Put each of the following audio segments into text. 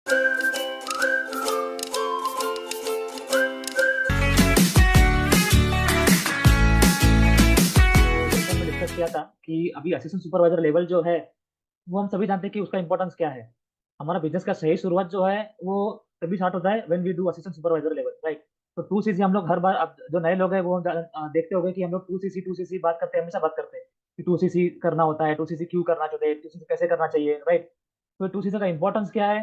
जैसा हमने डिस्कस किया था कि अभी असिस्टेंट सुपरवाइजर लेवल जो है, वो हम सभी जानते हैं कि उसका इंपॉर्टेंस क्या है। हमारा बिजनेस का सही शुरुआत जो है वो तभी स्टार्ट होता है when we do assistant supervisor level, right. तो 2cc हम लोग हर बार, अब जो नए लोग हैं वो देखते होंगे कि हम लोग 2cc बात करते हैं, हमेशा बात करते हैं कि 2cc करना होता है, 2cc क्यों करना चाहते हैं, 2cc कैसे करना चाहिए, राइट। तो 2cc का इंपॉर्टेंस क्या है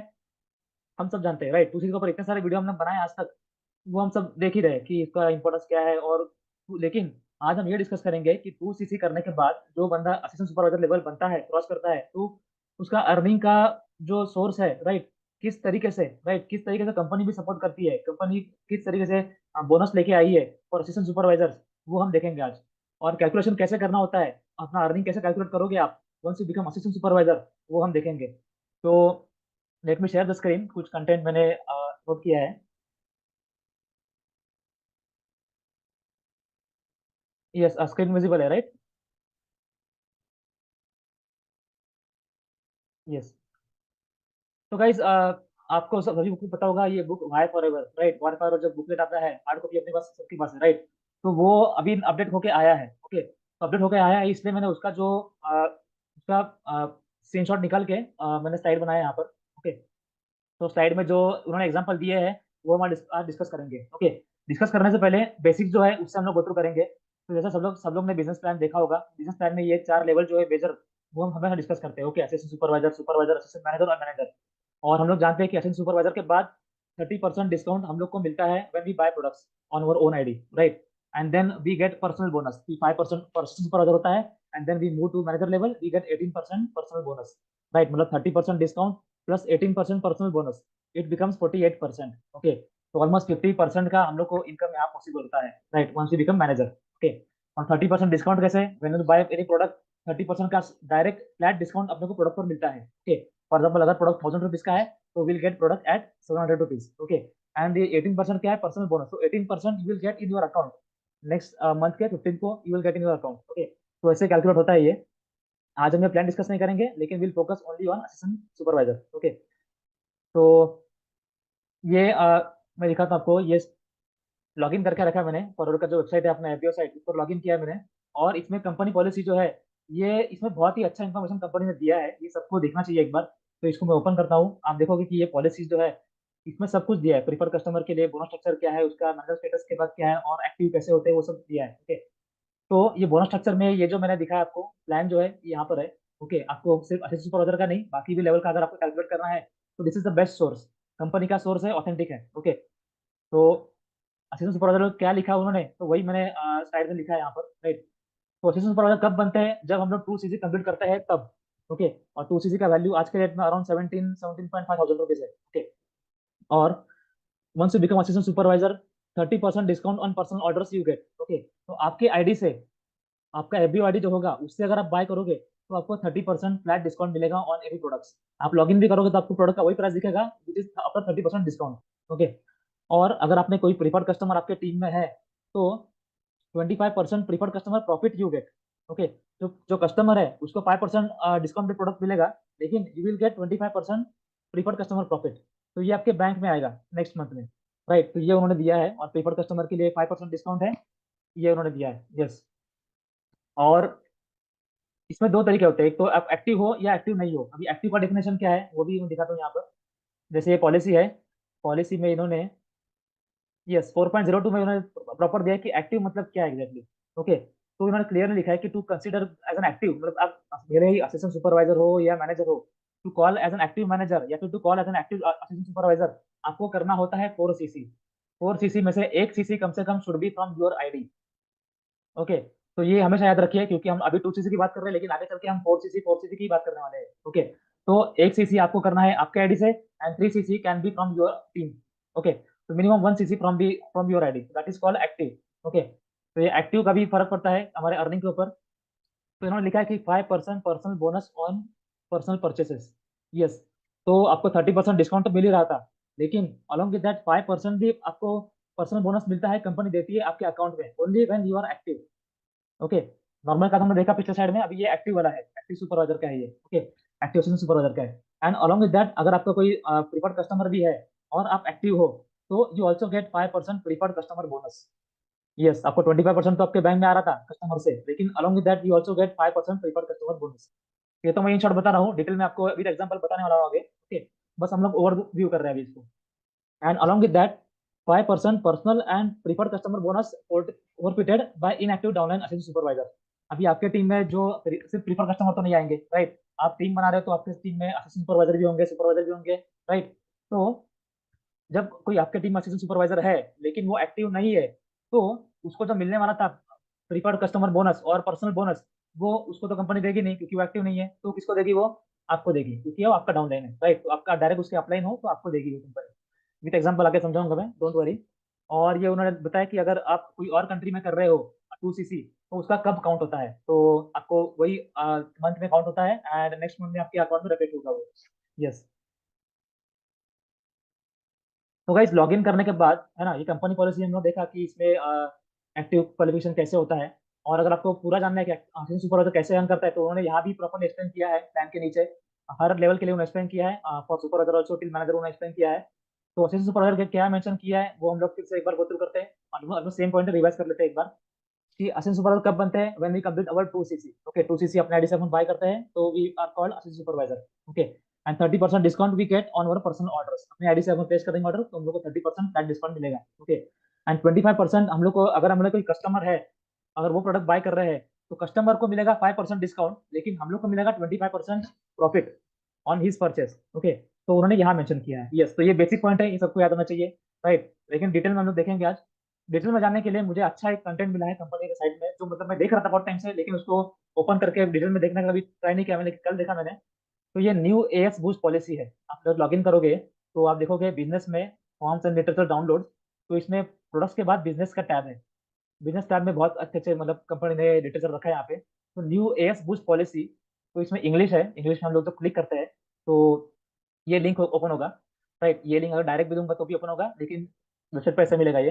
हम सब जानते हैं, राइट। 2cc के ऊपर इतने सारे वीडियो हमने बनाए आज तक, वो हम सब देख ही रहे हैं कि इसका इंपॉर्टेंस क्या है। और लेकिन आज हम ये डिस्कस करेंगे कि 2cc करने के बाद जो बंदा असिस्टेंट सुपरवाइजर लेवल बनता है, क्रॉस करता है, तो उसका अर्निंग का जो सोर्स है, राइट, किस तरीके से, राइट, किस तरीके से कंपनी भी सपोर्ट करती है, कंपनी किस तरीके से बोनस लेके आई है फॉर असिस्टेंट सुपरवाइजर, वो हम देखेंगे आज। और कैलकुलेशन कैसे करना होता है, अपना अर्निंग कैसे कैलकुलेट करोगे आप once you become assistant supervisor, वो हम देखेंगे। तो let me share the screen, कुछ कंटेंट मैंने नोट किया है। यस, स्क्रीन विजिबल है, राइट। यस। तो गाइज, आपको सब सभी को पता होगा ये book why forever, right. Why forever जब बुकलेट आता है, हार्ड कॉपी अपने पास, सबके पास है, राइट। तो वो अभी अपडेट होके आया है, ओके। तो अपडेट होके आया है, इसलिए मैंने उसका जो उसका स्क्रीनशॉट निकाल के मैंने स्लाइड बनाया है यहाँ पर, ओके। तो स्लाइड में जो उन्होंने एग्जांपल दिए हैं वो हम आज डिस्कस करेंगे, ओके। डिस्कस करने से पहले बेसिक जो है उससे हम लोग गो थ्रू करेंगे। तो जैसा सब लोग ने बिजनेस प्लान देखा होगा, बिजनेस प्लान में ये 4 लेवल जो है मेजर, वो हम हमेशा डिस्कस करते हैं, okay. Assistant supervisor, supervisor, assistant manager और मैनेजर। और हम लोग जानते हैं कि असिस्टेंट सुपरवाइजर के बाद 30% डिस्काउंट हम लोग को मिलता है when we buy products on our own ID, right. And then we get personal bonus की 5% पर सुपरवाइजर होता है। And then we move to manager level, we get 18% personal bonus, right. मतलब 30% discount plus 18% personal bonus, it becomes 48%, okay. तो almost 50% का हम लोग को इनकम यहाँ पॉसिबल होता है, right, once you become manager, okay. और 30% डिस्काउंट कैसे, when you buy any product, 30% का डायरेक्ट फ्लैट डिस्काउंट अपने को प्रोडक्ट पर मिलता है, ओके। फॉर एग्जाम्पल अगर प्रोडक्ट 1000 रुपीज का है, तो will get product at 700 rupees, okay. And ये 18% क्या है, पर्सनल बोनस। तो 18% you will get in your account next month के 15 को, you will get in your account, okay. तो ऐसे कैलकुलेट होता है ये। आज हम ये प्लान डिस्कस नहीं करेंगे, लेकिन will focus only on assistant supervisor, okay. तो ये मैं दिखाता हूँ आपको, ये लॉगिन करके रखा है मैंने, फॉरवर्ड का जो वेबसाइट है अपना एपीओ साइट, उस पर लॉगिन किया है मैंने। और इसमें कंपनी पॉलिसी जो है, ये इसमें बहुत ही अच्छा इन्फॉर्मेशन कंपनी ने दिया है, ये सबको देखना चाहिए एक बार। तो इसको मैं ओपन करता हूँ, आप देखोगे कि ये पॉलिसी जो है, इसमें सब कुछ दिया है। प्रीफर कस्टमर के लिए बोनस स्ट्रक्चर क्या है, उसका मैनेजर स्टेटस के बाद क्या है, और एक्टिव कैसे होते हैं, वो सब दिया है, ओके। तो ये बोनस स्ट्रक्चर में ये जो मैंने दिखाया आपको प्लान जो है, ये यहाँ पर है, ओके। आपको सिर्फ असिस्टेंट सुपरवाइजर का नहीं, बाकी भी लेवल का अगर आपको कैलकुलेट करना है, तो this is the best source. Company का सोर्स है, ऑथेंटिक है, ओके। तो असिस्टेंट सुपरवाइजर क्या लिखा है उन्होंने, तो वही मैंने स्लाइड में लिखा है यहाँ पर, राइट। तो असिस्टेंट सुपरवाइजर कब बनते हैं, जब हम लोग 2cc कंप्लीट करते हैं तब, ओके। और 2cc का वैल्यू आज के डेट में अराउंड 17.5 थाउजेंड रुपीज है, ओके। और once you become assistant supervisor, 30% discount on personal orders you get, okay. तो आपके आईडी से, आपका एफबीओ आईडी जो होगा उससे अगर आप बाय करोगे, तो आपको 30% फ्लैट डिस्काउंट मिलेगा ऑन एनी प्रोडक्ट्स। आप लॉगिन भी करोगे तो आपको प्रोडक्ट का वही प्राइस दिखेगा, which is after 30% discount, okay. और अगर आपने कोई प्रीफर्ड कस्टमर आपके टीम में है, तो 25% preferred customer profit you get, okay. जो कस्टमर है उसको 5% डिस्काउंट पे प्रोडक्ट मिलेगा, लेकिन you will get 25% preferred customer profit. तो ये आपके बैंक में आएगा नेक्स्ट मंथ में, राइट। तो ये उन्होंने दिया है, और प्रीफर्ड कस्टमर के लिए 5% डिस्काउंट है, ये उन्होंने दिया है, यस। और इसमें दो तरीके होते हैं, एक तो आप एक्टिव हो या एक्टिव नहीं हो। अभी एक्टिव का डेफिनेशन क्या है वो भी मैं दिखाता हूँ यहाँ पर। जैसे ये पॉलिसी है, पॉलिसी में इन्होंने, यस, 4.02 में उन्होंने प्रॉपर दिया है कि एक्टिव मतलब क्या है एग्जैक्टली, ओके। तो उन्होंने क्लियरली लिखा है कि to consider as an active, मतलब आप मेरे ही असिस्टेंट सुपरवाइजर हो या मैनेजर हो, to call as an active manager या फिर to call as an active assistant supervisor, आपको करना होता है 4cc। 4cc में से 1cc कम से कम should be from your ID, okay. तो ये हमेशा याद रखिए, क्योंकि हम अभी 2cc की बात कर रहे हैं, लेकिन आगे चल के हम 4cc की बात करने वाले हैं, ओके। तो 1cc आपको करना है आपके आईडी से, and 3cc can be from your team, okay. तो minimum 1cc from your ID, that is called active, okay. तो ये एक्टिव का भी फर्क पड़ता है हमारे अर्निंग के ऊपर। तो इन्होंने लिखा है कि 5% personal bonus on personal purchases, yes. तो आपको 30% डिस्काउंट तो मिल ही रहा था, लेकिन अलॉन्ग विद दैट 5% भी आपको पर्सनल बोनस मिलता है, कंपनी देती है आपके अकाउंट में, only when you are active, okay. Normal का तो हमने देखा पिछले साइड में, अभी ये एक्टिव वाला है, एक्टिव सुपरवाइजर का है ये, ओके। एक्टिव असिस्टेंट सुपरवाइजर का है। एंड अलॉन्ग विद दैट अगर आपका कोई प्रीफर्ड कस्टमर भी है और आप एक्टिव हो, तो you also get 5% preferred customer bonus. Yes, आपको 25% तो आपके बैंक में आ रहा था कस्टमर से, लेकिन along with that you also get 5% preferred customer bonus. ये तो मैं इन शॉर्ट बता रहा हूँ, डिटेल में आपको विद एग्जांपल बताने वाला हूँ आगे, ओके। बस हम लोग ओवरव्यू कर रहे हैं अभी इसको। And along with that 5% personal and preferred customer bonus forfeited by inactive downline assistant supervisor. अभी आपके टीम में जो सिर्फ प्रीफर्ड कस्टमर तो नहीं आएंगे, राइट। आप टीम बना रहे हो तो आपके टीम में असिस्टेंट सुपरवाइजर भी होंगे, सुपरवाइजर भी होंगे, राइट। तो जब कोई आपके टीम में असिस्टेंट सुपरवाइजर है लेकिन वो एक्टिव नहीं है, तो उसको जो मिलने वाला था प्रीफर्ड कस्टमर बोनस और पर्सनल बोनस, वो उसको तो कंपनी देगी नहीं क्योंकि वो एक्टिव नहीं है। तो किसको देगी वो? आपको देगी, क्योंकि वो आपका डाउनलाइन है, राइट। तो आपका डायरेक्ट उसके अपलाइन हो तो आपको देगी वो कंपनी। विद एग्जाम्पल आगे समझाऊंगा मैं, डोंट वरी। और ये उन्होंने बताया कि अगर आप कोई और कंट्री में कर रहे हो 2cc, तो उसका कब काउंट होता है, तो आपको वही मंथ में काउंट होता है एंड नेक्स्ट मंथ में आपके अकाउंट में रेपिट होगा वो। यस। तो गाइस लॉग इन करने के बाद है ना, ये कंपनी पॉलिसी हम लोग देखा कि इसमें एक्टिव क्वालिफिकेशन कैसे होता है। और अगर आपको पूरा जानना है कि असिस्टेंट सुपरवाइजर कैसे रन करता है, तो उन्होंने यहाँ भी प्रॉपर एक्सप्लेन किया है प्लान के नीचे। हर लेवल के लिए उन्होंने एक्सप्लेन किया है, for supervisor also till manager उन्होंने एक्सप्लेन किया है। तो असिस्टेंट सुपरवाइजर के क्या मेंशन किया है वो हम लोग फिर से एक बार गो थ्रू करते हैं, और सेम पॉइंट रिवाइज कर लेते हैं एक बार कि असिस्टेंट सुपरवाइजर कब बनते हैं, when we complete our 2cc। Okay, 2cc अपने आईडी से हम बाय करते हैं तो we are called assistant supervisor. Okay. And 30% discount we get on our personal orders. अपने आईडी से हम प्लेस करेंगे ऑर्डर तो हम लोग को 30% फ्लैट डिस्काउंट मिलेगा। ओके। एंड 25% हम लोग को, अगर हम लोग कोई कस्टमर है, अगर वो प्रोडक्ट बाय कर रहे हैं, तो कस्टमर को मिलेगा 5% डिस्काउंट, लेकिन हम लोग को मिलेगा 25% profit on his purchase. Okay. तो उन्होंने यहाँ मेंशन किया है। यस, तो ये बेसिक पॉइंट है, ये सबको याद होना चाहिए, राइट। लेकिन डिटेल में हम लोग देखेंगे आज। डिटेल में जानने के लिए मुझे अच्छा एक कंटेंट मिला है कंपनी के साइड में, जो मतलब मैं देख रहा था बहुत टाइम से, लेकिन उसको ओपन करके डिटेल में देखने का कभी ट्राई नहीं किया मैंने, लेकिन कल देखा मैंने। तो ये न्यू एएस बूस्ट पॉलिसी है। आप जब लॉग इन करोगे तो आप देखोगे बिजनेस में फॉर्म्स एंड लिटरेचर डाउनलोड, तो इसमें प्रोडक्ट्स के बाद बिजनेस का टैब है। बिजनेस टैब में बहुत अच्छे अच्छे मतलब कंपनी ने लिटरेचर रखा है यहाँ पे। तो न्यू एएस बूस्ट पॉलिसी, तो इसमें इंग्लिश है, इंग्लिश में हम लोग तो क्लिक करते हैं तो ये लिंक ओपन होगा, राइट। ये लिंक अगर डायरेक्ट भी दूंगा तो भी ओपन होगा, लेकिन वेबसाइट पर ऐसे मिलेगा ये।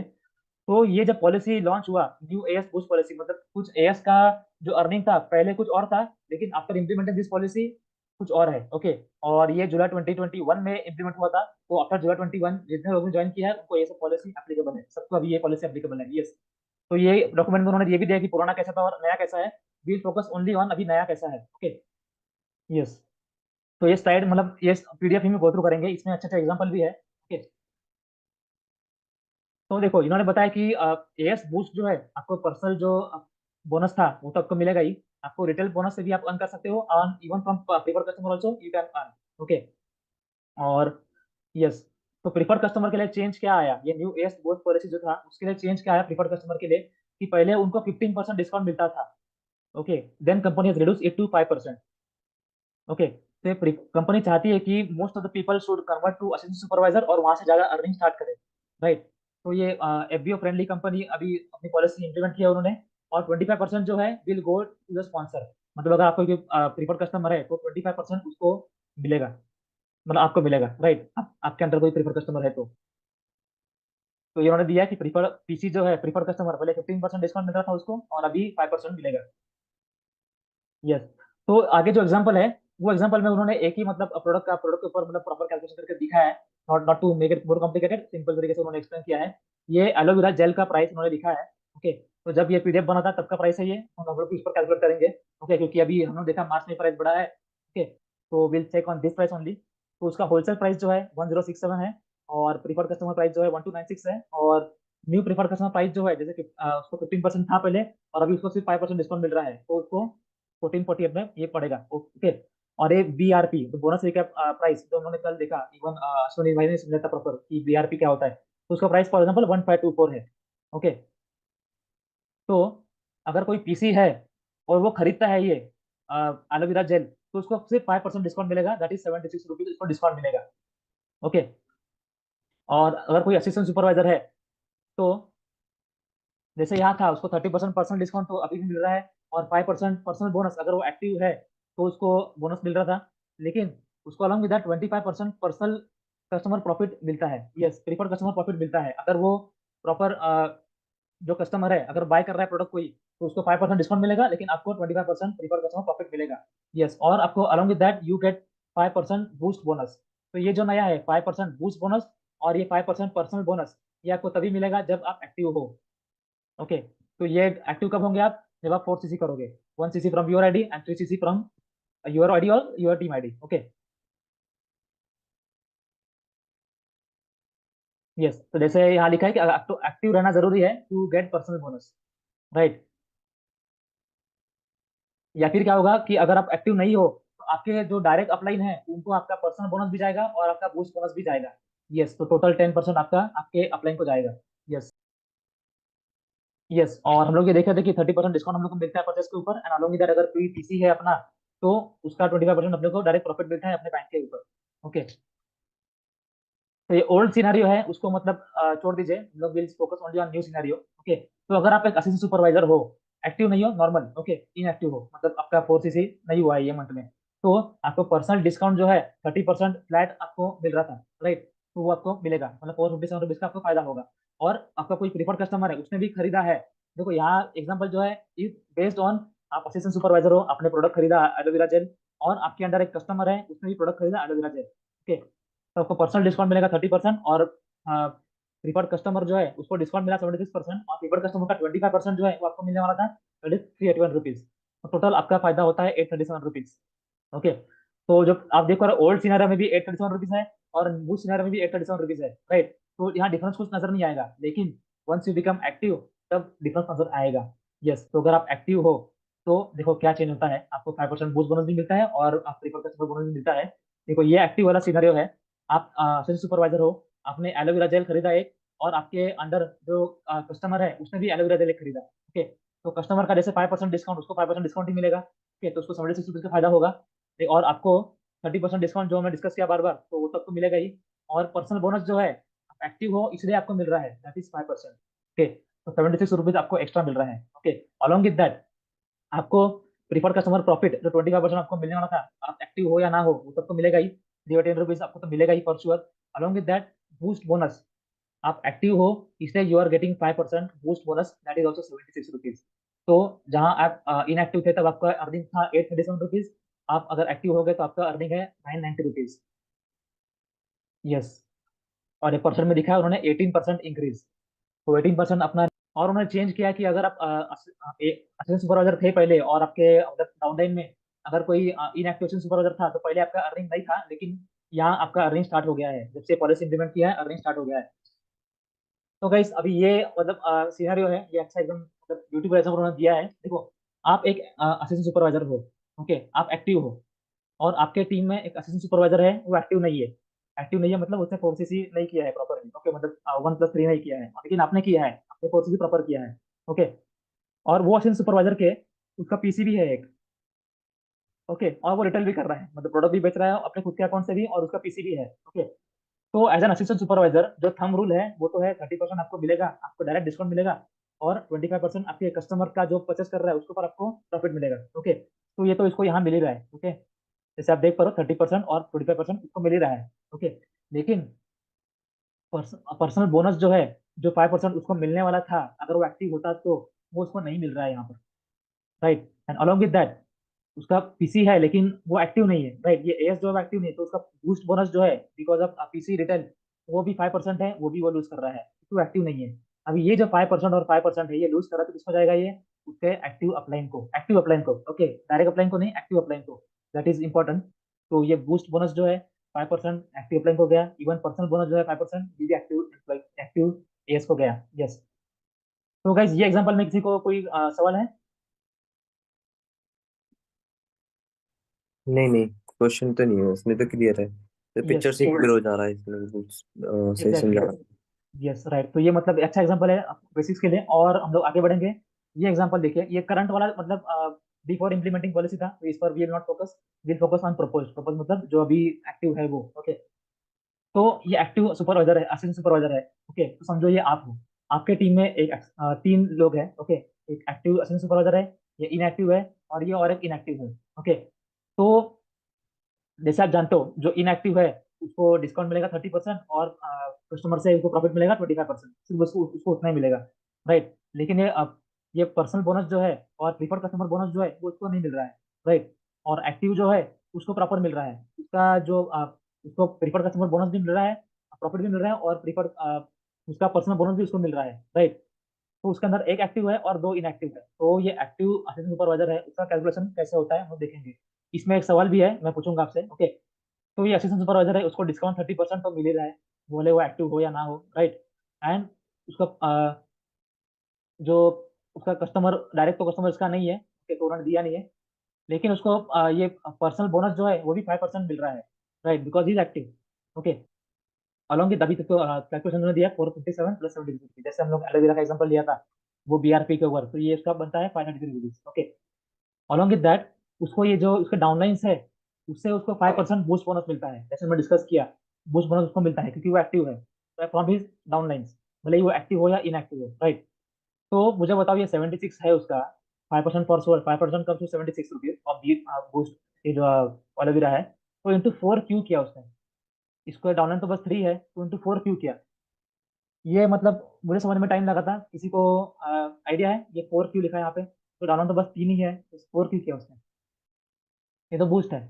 तो ये जब पॉलिसी लॉन्च हुआ, न्यू एएस बूस्ट पॉलिसी, मतलब कुछ एएस का जो अर्निंग था पहले कुछ और था, लेकिन आफ्टर इम्प्लीमेंटिंग दिस पॉलिसी कुछ और है। ओके। और ये जुलाई 2021 में इम्प्लीमेंट हुआ था। तो आफ्टर जुलाई 21 जितने लोगों ने ज्वाइन किया है उनको ये सब पॉलिसी एप्लीकेबल है, सबको अभी ये पॉलिसी एप्लीकेबल है। यस। तो ये डॉक्यूमेंट में उन्होंने ये भी दिया कि पुराना कैसा था और नया कैसा है। वील फोकस ओनली ऑन अभी नया कैसा है। ओके। यस। तो ये स्लाइड मतलब ये पीडीएफ ही में गो थ्रू करेंगे, इसमें अच्छे अच्छे एग्जाम्पल भी है। ओके। तो देखो इन्होंने बताया कि एएस बूस्ट जो है, आपको पर्सनल जो बोनस था वो तो आपको मिलेगा ही। आपको रिटेल बोनस से भी आप अर्न कर सकते हो, earn even from prefer customer also you can earn. Okay. और यस, तो प्रीफर कस्टमर के लिए चेंज क्या आया, ये न्यू एएस बूस्ट पॉलिसी जो था उसके लिए चेंज क्या आया प्रीफर कस्टमर के लिए, कि पहले उनको 15% डिस्काउंट मिलता था। Okay. Then company has reduce it to 5%। Okay. तो कंपनी चाहती है कि most of the people should convert to assistant supervisor और वहां से ज्यादा अर्निंग स्टार्ट करें, राइट। तो ये एफबीओ फ्रेंडली कंपनी अभी अपनी पॉलिसी इंप्लीमेंट किया उन्होंने। और 25% जो है will go to the sponsor. मतलब अगर आपको प्रीफर्ड कस्टमर है तो 25% उसको मिलेगा, मतलब आपको मिलेगा, राइट। आपके अंदर कोई प्रीफर्ड कस्टमर है तो ये उन्होंने दिया कि प्रीफर पीसी जो है प्रीफर्ड कस्टमर पहले 15% डिस्काउंट मिल रहा था उसको, और अभी 5% मिलेगा। यस। तो आगे जो एग्जांपल है, वो एग्जांपल में उन्होंने एक ही मतलब प्रोडक्ट के ऊपर मतलब प्रॉपर कैलकुलेशन करके दिखा है। Not not to make it more complicated, simple तरीके से उन्होंने एक्सप्लेन किया है। ये एलोवेरा जेल का प्राइस उन्होंने लिखा है। ओके। तो जब ये पीडीएफ बना था तब का प्राइस है ये, हम लोग इस पर कैलकुलेट करेंगे। ओके, क्योंकि अभी हमने देखा मार्च में प्राइस बढ़ा है। ओके। तो will check on this price only. तो उसका होलसेल प्राइस जो है 1067 है, और प्रीफर्ड कस्टमर प्राइस जो है 1296 है। और न्यू प्रीफर्ड कस्टमर प्राइस जो है, जैसे कि उसको 15% था पहले, और अभी उसको सिर्फ 5% डिस्काउंट मिल रहा है, तो उसको 1448 में ये पड़ेगा। ओके। और एक बीआरपी तो बोनस रिकैप प्राइस जो उन्होंने कल देखा, इवन अश्विनी भाई ने समझा था प्रॉपर कि बीआरपी क्या होता है। तो उसका प्राइस फॉर एग्जांपल 1524 है। ओके। तो अगर कोई पीसी है और वो खरीदता है ये एलोवेरा जेल, तो उसको सिर्फ 5% डिस्काउंट मिलेगा, दैट इज 76 रुपीज उसको डिस्काउंट मिलेगा। ओके। और अगर कोई असिस्टेंट सुपरवाइजर है, तो जैसे यहाँ था उसको 30% पर्सनल डिस्काउंट तो अभी भी मिल रहा है, और 5% पर्सनल बोनस अगर वो एक्टिव है तो उसको बोनस मिल रहा था। लेकिन उसको along with that 25% personal customer profit मिलता है। यस, प्रीफर्ड कस्टमर प्रॉफिट मिलता है अगर वो प्रॉपर जो कस्टमर है अगर बाय कर रहा है प्रोडक्ट कोई, तो उसको 5% डिस्काउंट मिलेगा, लेकिन आपको 25% प्रीफर्ड कस्टमर प्रॉफिट मिलेगा। यस, और आपको along with that you get 5% boost bonus. तो ये जो नया है 5% बूस्ट बोनस और ये 5% पर्सनल बोनस, ये आपको तभी मिलेगा जब आप एक्टिव हो। ओके, तो ये एक्टिव कब होंगे आप? जब आप 4cc करोगे, 1cc from your ID and 3cc from your ID और your team ID. Okay, yes. तो जैसे यहाँ लिखा है कि आपको एक्टिव रहना जरूरी है to get personal bonus, right. या फिर क्या होगा कि अगर आप एक्टिव नहीं हो तो आपके जो डायरेक्ट अपलाइन है उनको आपका पर्सनल बोनस भी जाएगा और आपका बूस्ट बोनस भी जाएगा। यस, तो टोटल 10% आपका आपके अपलाइन को जाएगा। Yes, yes. और हम लोग ये देख रहे थे कि 30% डिस्काउंट हम लोग को मिलता है परचेस के ऊपर, एंड अलोंग इधर अगर कोई पीसी है अपना तो उसका 25% अपने को डायरेक्ट प्रॉफिट मिलता है अपने बैंक के ऊपर। ओके, तो ये ओल्ड सिनेरियो है, उसको मतलब छोड़ दीजिए, हम लोग will focus only on new scenario. Okay, तो अगर आप एक असिस्टेंट सुपरवाइजर हो, एक्टिव नहीं हो, नॉर्मल, ओके, इनएक्टिव हो, मतलब आपका 4cc नहीं हुआ है ये मंथ में, तो आपको पर्सनल डिस्काउंट जो है 30% फ्लैट आपको मिल रहा था, राइट। तो वो आपको मिलेगा, मतलब 457 रुपीज का आपको फायदा होगा। और आपका कोई प्रीफर्ड कस्टमर है, उसने भी खरीदा है। देखो यहाँ एग्जाम्पल जो है इज बेस्ड ऑन, आप असिस्टेंट सुपरवाइजर हो, आपने प्रोडक्ट खरीदा एलोवेरा जेल, और आपके अंडर एक कस्टमर है, उसने भी प्रोडक्ट खरीदा एलोवेरा जेल। ओके, तो आपको पर्सनल डिस्काउंट मिलेगा 30%, और प्रीफर्ड कस्टमर जो है उसको डिस्काउंट मिला 76%, और प्रीफर्ड कस्टमर का 25% जो है वो आपको मिलने वाला था 381 रुपीज। तो टोटल आपका फायदा होता है 837 रुपीज। ओके, तो जब आप देखो ओल्ड सिनेरियो में भी 837 रुपीज है और न्यू सिनेरियो में भी 837 रुपीज है, राइट। तो यहाँ डिफरेंस कुछ नजर नहीं आएगा, लेकिन वंस यू बिकम एक्टिव तब डिफरेंस नजर आएगा। यस, तो अगर आप एक्टिव हो तो देखो क्या चेंज होता है, आपको 5% बूस्ट बोनस भी मिलता है और आप प्रीफर्ड कस्टमर बोनस भी मिलता है। देखो ये एक्टिव वाला सिनेरियो है, आप असिस्टेंट सुपरवाइजर हो, आपने एलोवेरा जेल खरीदा एक, और आपके अंडर जो कस्टमर है उसने भी एलोवेरा जेल एक खरीदा। ओके, तो कस्टमर का जैसे 5% डिस्काउंट, उसको 5% डिस्काउंट ही मिलेगा। ओके, तो उसको 76 रुपीज का फायदा होगा। और आपको 30% डिस्काउंट जो हमने डिस्कस किया बार बार, तो वो तब तो मिलेगा ही। और पर्सनल बोनस जो है, आप एक्टिव हो इसलिए आपको मिल रहा है, दैट इज 5%। ओके, तो 76 रुपीज आपको एक्स्ट्रा मिल रहा है। ओके, अलॉन्ग विद दैट आपको प्रीफर्ड कस्टमर प्रॉफिट जो 25% आपको मिलने वाला था, आप एक्टिव हो या ना हो वो तब तो मिलेगा ही, 310 रुपीज आपको तो मिलेगा ही for sure. Along with that boost bonus, आप एक्टिव हो इसलिए you are getting 5% boost bonus, that is also 76 rupees. तो जहां आप इनएक्टिव थे तब आपका अर्निंग था 837 रुपीज, आप अगर एक्टिव हो गए तो आपका अर्निंग है 990 रुपीज। यस, और एक पर्सन में दिखा है उन्होंने 18% इंक्रीज, तो 18% अपना। और उन्होंने चेंज किया कि अगर आप असिस्टेंट सुपरवाइजर थे पहले और आपके डाउनलाइन में अगर कोई इनएक्टिव सुपरवाइजर था तो पहले आपका अर्निंग नहीं था, लेकिन यहाँ आपका अर्निंग स्टार्ट हो गया है, जब से पॉलिसी इंप्लीमेंट किया है अर्निंग स्टार्ट हो गया है। तो गाइस अभी ये मतलब सिनेरियो है, ये अच्छा एकदम मतलब ब्यूटीफुल एग्जांपल उन्होंने दिया है। देखो, आप एक असिस्टेंट सुपरवाइजर हो, ओके, आप एक्टिव हो, और आपके टीम में एक असिस्टेंट सुपरवाइजर है वो एक्टिव नहीं है। एक्टिव नहीं है मतलब उसने 4cc नहीं किया है प्रॉपरली, ओके, मतलब 1+3 नहीं किया है, लेकिन आपने किया है, आपने 4cc प्रॉपर किया है। ओके, और वो असिस्टेंट सुपरवाइजर के उसका पीसी भी है एक, ओके, और वो रिटेल भी कर रहा है, मतलब प्रोडक्ट भी बेच रहा है अपने खुद के अकाउंट से भी, और उसका पीसी भी है। ओके, तो एज एन असिस्टेंट सुपरवाइजर जो थंब रूल है वो तो है 30% आपको मिलेगा, आपको डायरेक्ट डिस्काउंट मिलेगा, और 25% आपके कस्टमर का जो परचेस कर रहा है उसके ऊपर आपको प्रॉफिट मिलेगा। ओके, तो ये तो इसको यहाँ मिल ही रहा है। ओके, जैसे आप देख पा रहे हो 30% और 25% इसको मिल ही रहा है। ओके, लेकिन पर्सनल बोनस जो है, जो 5% उसको मिलने वाला था अगर वो एक्टिव होता तो वो उसको नहीं मिल रहा है यहाँ पर, right. And along with that उसका पीसी है लेकिन वो एक्टिव नहीं है, राइट। ये एएस जो है एक्टिव नहीं है, तो उसका बूस्ट बोनस जो है बिकॉज ऑफ पीसी रिटेल वो भी 5% है, वो भी वो लूज कर रहा है, तो एक्टिव नहीं है। अभी ये जो 5% और 5% है ये लूज कर रहा है, तो किसको जाएगा ये? उसके एक्टिव अपलाइन को, एक्टिव अपलाइन को। ओके, डायरेक्ट अपलाइन को नहीं, एक्टिव अपलाइन को, दैट इज इंपॉर्टेंट। तो ये बूस्ट बोनस जो है 5% एक्टिव अपलाइन को गया, इवन पर्सनल बोनस जो है 5% ये भी एक्टिव एक्टिव एएस को गया। यस, तो गाइज ये एग्जांपल में किसी को कोई सवाल है? नहीं नहीं, क्वेश्चन तो नहीं है, उसमें तो क्लियर है। तो यस, पिक्चर से क्लियर हो जा रहा है इसमें, बिल्कुल सही एग्जैक्टली, समझा रहा है। Yes, right. तो ये मतलब अच्छा एग्जांपल है बेसिक्स के लिए, और हम लोग आगे बढ़ेंगे। ये एग्जांपल देखिए, ये करंट वाला मतलब बिफोर इम्प्लीमेंटिंग पॉलिसी था, तो इस पर we will not focus, will focus on propose. Propose मतलब जो अभी एक्टिव है वो। ओके, तो ये एक्टिव सुपरवाइजर है, असिस्टेंट सुपरवाइजर है। ओके, तो समझो ये आप हो, आपके टीम में एक 3 लोग हैं। ओके, एक एक्टिव असिस्टेंट सुपरवाइजर है, ये इनएक्टिव है, और ये और एक इनएक्टिव है। ओके, तो जैसे आप जानते हो जो इनएक्टिव है उसको डिस्काउंट मिलेगा 30%, और कस्टमर से उसको प्रॉफिट मिलेगा 25%, सिर्फ उसको उसको उतना ही मिलेगा, राइट। लेकिन ये अब ये पर्सनल बोनस जो है और प्रीफर्ड कस्टमर बोनस जो है वो उसको नहीं मिल रहा है, राइट। और एक्टिव जो है उसको प्रॉपर मिल रहा है, उसका जो उसको प्रीफर्ड कस्टमर बोनस भी मिल रहा है, प्रॉफिट भी मिल रहा है, और प्रीफर्ड उसका पर्सनल बोनस भी उसको मिल रहा है, राइट। तो उसके अंदर एक एक्टिव है और दो इनएक्टिव है। तो ये एक्टिव असिस्टेंट सुपरवाइजर है, उसका कैलकुलेशन कैसे होता है हम देखेंगे। इसमें एक सवाल भी है, मैं पूछूंगा आपसे, ओके। तो ये असिस्टेंट सुपरवाइजर है, उसको डिस्काउंट 30% तो मिल ही रहा है, बोले वो एक्टिव हो या ना हो, राइट। एंड उसका जो उसका कस्टमर डायरेक्ट तो कस्टमर इसका नहीं है, okay, तो उन्होंने दिया नहीं है, लेकिन उसको ये पर्सनल बोनस जो है वो भी 5% मिल रहा है, right, because is active, okay. Along with अभी तक तो कैलकुलेशन उन्होंने दिया 457 प्लस 70, जैसे हम लोग एलोवेरा का एग्जांपल लिया था, वो बीआरपी के ऊपर, तो ये इसका बनता है 593 rupees, okay. Along with that उसको ये जो उसके डाउनलाइंस है, उससे उसको 5% बूस्ट बोनस मिलता है, जैसे मैं डिस्कस किया। बूस्ट बोनस उसको मिलता है क्योंकि वो एक्टिव है, फ्रॉम हिज डाउनलाइंस, भले ही वो एक्टिव हो या इनएक्टिव हो, राइट। तो मुझे बताओ, ये 76 है उसका, 5% for sure, 5% come to 76 rupees और बूस्ट, ये जो एलोवेरा है, तो इंटू 4 क्यों किया उसने। इसको डाउनलाइन तो बस 3 है, तो इंटू 4 क्यों किया। ये मतलब मुझे समझ में टाइम लगा था, किसी को आइडिया है ये 4 क्यों लिखा है यहाँ पे। तो डाउनलाइन तो बस 3 ही है, तो 4 क्यों किया उसने। ये तो बूस्ट है।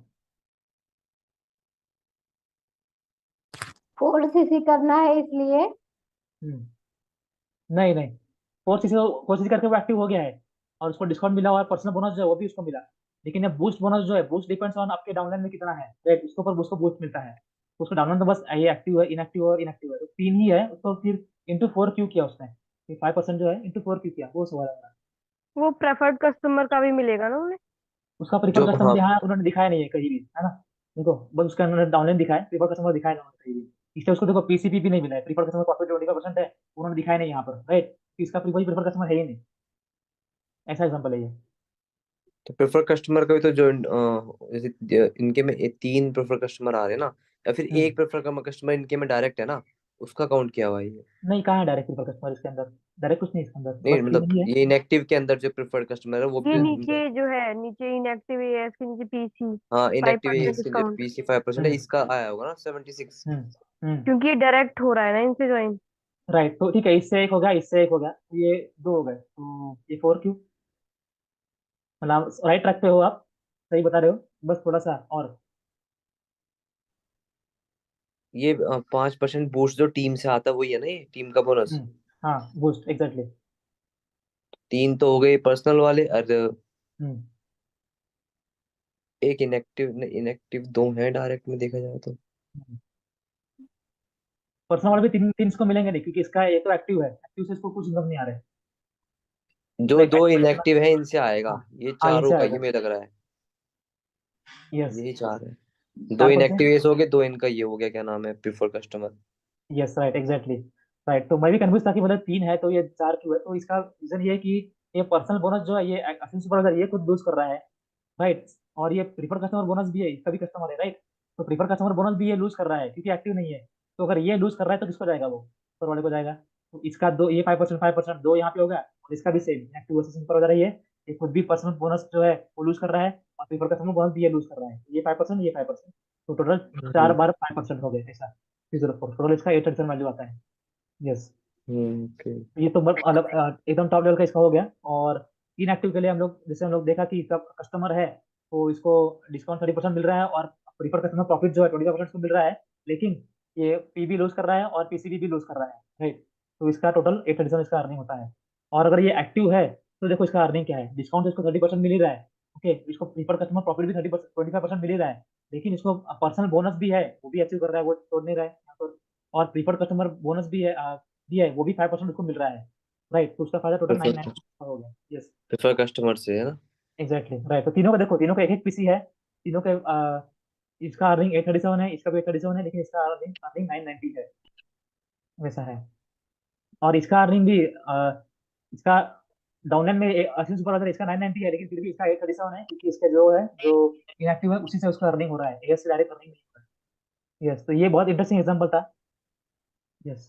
4cc करना है इसलिए। हम्म, नहीं नहीं, 4 सीसी करके वो एक्टिव हो गया है, और उसको डिस्काउंट मिला, और पर्सनल बोनस जो है वो भी उसको मिला। लेकिन ये बूस्ट बोनस जो है, बूस्ट डिपेंड्स ऑन आपके डाउनलाइन में कितना है, राइट, उसके ऊपर उसको बूस्ट मिलता है। तो उसका डाउनलाइन तो बस ये एक्टिव है, इनएक्टिव और इनएक्टिव है, तो 3 ही है, उसको फिर इंटू 4 क्यों किया उसने। 5% जो है इंटू 4 क्यों किया, वो सवाल है मेरा। वो प्रेफर्ड कस्टमर का भी मिलेगा ना उन्हें। उसका प्रीफर जो कस्टमर हाँ, यहाँ उन्होंने दिखाया नहीं है कहीं भी, है ना। देखो, बस उसका उन्होंने डाउनलाइन दिखाया, प्रीफर कस्टमर दिखाया नहीं उन्होंने कहीं भी। इसलिए उसको देखो पीसीपी भी नहीं मिला है, प्रीफर कस्टमर प्रॉफिट 25% है, उन्होंने दिखाया नहीं यहाँ पर, राइट। इसका प्रीफर कस्टमर है ही नहीं, ऐसा एग्जाम्पल है ये। तो प्रेफर कस्टमर का भी तो जो जैसे इनके में तीन प्रेफर कस्टमर आ रहे हैं ना, या फिर हम्म, एक प्रेफर कस्टमर इनके में डायरेक्ट है ना, उसका काउंट किया हुआ है ये। नहीं, कहाँ है डायरेक्ट प्रीफर कस्टमर इसके अंदर। डायरेक्ट कुछ नहीं इसके अंदर, नहीं बस मतलब तीन ही है। ये इनएक्टिव के अंदर जो प्रेफर्ड कस्टमर है वो ये नीचे मतलब, जो है, नीचे इनएक्टिव है, इसके नीचे पीसी हाँ फाइव इनएक्टिव परसेंट इसके जो डिस्काउंट पीसी 5% है, हम्म इसका आया होगा ना 76। हम्म हम्म क्योंकि ये डायरेक्ट हो रहा है ना इनसे ज्वाइन। राइट, तो ठीक है, इससे एक हो गया, इससे एक हो गया, तो ये दो हो गए, तो ये 4 क्यों। मतलब राइट ट्रैक पे हो आप, सही बता रहे हो, बस थोड़ा सा और। ये 5% बूस्ट जो टीम से आता है वही है ना, ये टीम का बोनस। हम्म हाँ, बूस्ट एग्जैक्टली। तीन तो हो गए पर्सनल वाले, और हम्म एक इनएक्टिव, इनएक्टिव दो हैं डायरेक्ट में देखा जाए तो। पर्सनल वाले भी तीन तीन इसको मिलेंगे नहीं, क्योंकि इसका ये तो एक्टिव है, एक्टिव से इसको कुछ इनकम नहीं आ रहा है, जो राइट। दो एक्टिव, इनएक्टिव है इनसे आएगा, हाँ ये हाँ, चारों इनसे का आएगा। ये मुझे लग रहा है। यस, यही चार है, दो 4%। इनएक्टिव ये हो गए, दो इनका ये हो गया, क्या नाम है, prefer customer. Yes, right, exactly. Right, तो मैं भी कंफ्यूज था कि मतलब 3 है तो ये 4 क्यों है, तो इसका रीजन ये है कि ये पर्सनल बोनस जो है, ये असिस्टेंट सुपरवाइजर ये खुद लूज कर रहा है, राइट। और ये प्रीफर कस्टमर बोनस भी है, इसका भी कस्टमर है, राइट। तो प्रीफर कस्टमर बोनस भी ये लूज कर रहा है क्योंकि एक्टिव नहीं है। तो अगर ये लूज कर रहा है तो किसको जाएगा, वो ऊपर वाले को जाएगा। तो इसका दो, ये 5% दो यहाँ पे होगा, और इसका भी सेम एक्टिव असिस्टेंट सुपरवाइजर है ये खुद भी पर्सनल बोनस जो है वो लूज कर रहा है, और प्रीफर कस्टमर बोनस भी ये लूज कर रहा है, ये 5%, ये 5%, तो टोटल 4 बार 5% हो गए, ऐसा। टोटल इसका 8 वैल्यू आता है। यस। ओके। ये तो अलग एकदम टॉप लेवल का इसका हो गया। और इनएक्टिव के लिए हम लोग, जैसे हम लोग देखा कि इसका कस्टमर है, तो इसको डिस्काउंट 30% मिल रहा है, और प्रीफर कस्टमर प्रॉफिट जो है 25% को मिल रहा है, लेकिन ये पीबी लूज कर रहा है और पीसीबी भी लूज कर रहा है, राइट। तो इसका टोटल 837 इसका अर्निंग होता है। और अगर ये एक्टिव है, तो देखो इसका अर्निंग क्या है, डिस्काउंट इसको 30% मिल ही रहा है, ओके। इसको प्रीफर कस्टमर प्रॉफिट भी 30%, 25% मिल ही रहा है, लेकिन इसको पर्सनल बोनस भी है, वो भी अचीव कर रहा है, वो छोड़ नहीं रहा है यहाँ पर। और प्रीफर कस्टमर बोनस भी है, दिया है, वो भी 5% उसको मिल रहा है, राइट। तो उसका फायदा टोटल नाइन नाइन प्रेफर हो गया। यस, प्रेफर कस्टमर से है ना। Exactly, right. तो तीनों का देखो, तीनों का एक एक पीसी है, तीनों के इसका अर्निंग 837 है, इसका भी 837 है, लेकिन इसका अर्निंग अर्निंग 990 है, वैसा है। और इसका अर्निंग भी इसका डाउनलाइन में 80 सुपर अगर इसका 990 है, लेकिन फिर भी इसका 837 है, क्योंकि इसका जो है, जो इनएक्टिव है, उसी से उसका अर्निंग हो रहा है, एएस से डायरेक्ट अर्निंग नहीं हो रहा है। यस, तो ये बहुत इंटरेस्टिंग एग्जांपल था। यस।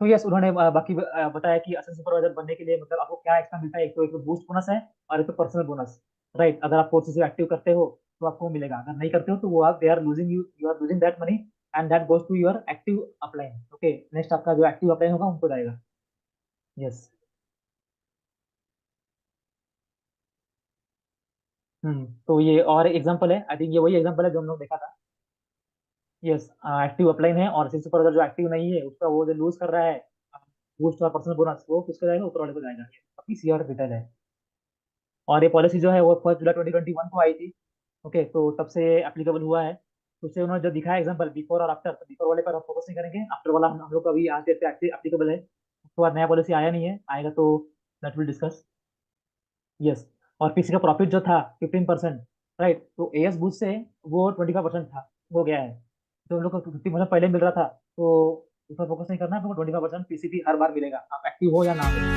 तो यस, उन्होंने बाकी बताया कि असिस्टेंट सुपरवाइजर बनने के लिए मतलब आपको क्या एक्स्ट्रा मिलता है, एक तो बूस्ट बोनस है, और एक तो पर्सनल बोनस, राइट। अगर आप कोर्सेज एक्टिव करते हो तो आपको मिलेगा, अगर नहीं करते हो तो वो आप they are losing you you are losing that money, and that goes to your active upline, okay. Next आपका जो एक्टिव अपलाइन होगा उनको जाएगा। यस। तो ये और एग्जांपल है, आई थिंक ये वही एग्जांपल है जो हम लोग देखा था। यस, एक्टिव अपलाइन है और सुपरवाइजर जो एक्टिव नहीं है उसका वो जो लूज कर रहा है बूस्ट और पर्सनल बोनस, वो किसको जाएगा, ऊपर वाले को जाएगा। ये काफी सी और डिटेल है। और ये पॉलिसी जो है वो 1 जुलाई 2021 को आई थी। ओके, तो तब से एप्लीकेबल हुआ है। तो उससे उन्होंने जो दिखाया एग्जांपल बिफोर और आफ्टर, तो बिफोर वाले पर हम फोकस नहीं करेंगे, आफ्टर वाला हम लोग का अभी आज डेट पे एप्लीकेबल है। उसके बाद नया पॉलिसी आया नहीं है, आएगा तो दैट विल डिस्कस। यस। और पीसी का प्रॉफिट जो था 15%, राइट, तो एएस बूस्ट से वो 25% था, हो गया है। तो हम लोग को 50% पहले मिल रहा था, तो उस पर फोकस नहीं करना है, हमको 25% पीसीपी हर बार मिलेगा, आप एक्टिव हो या ना हो।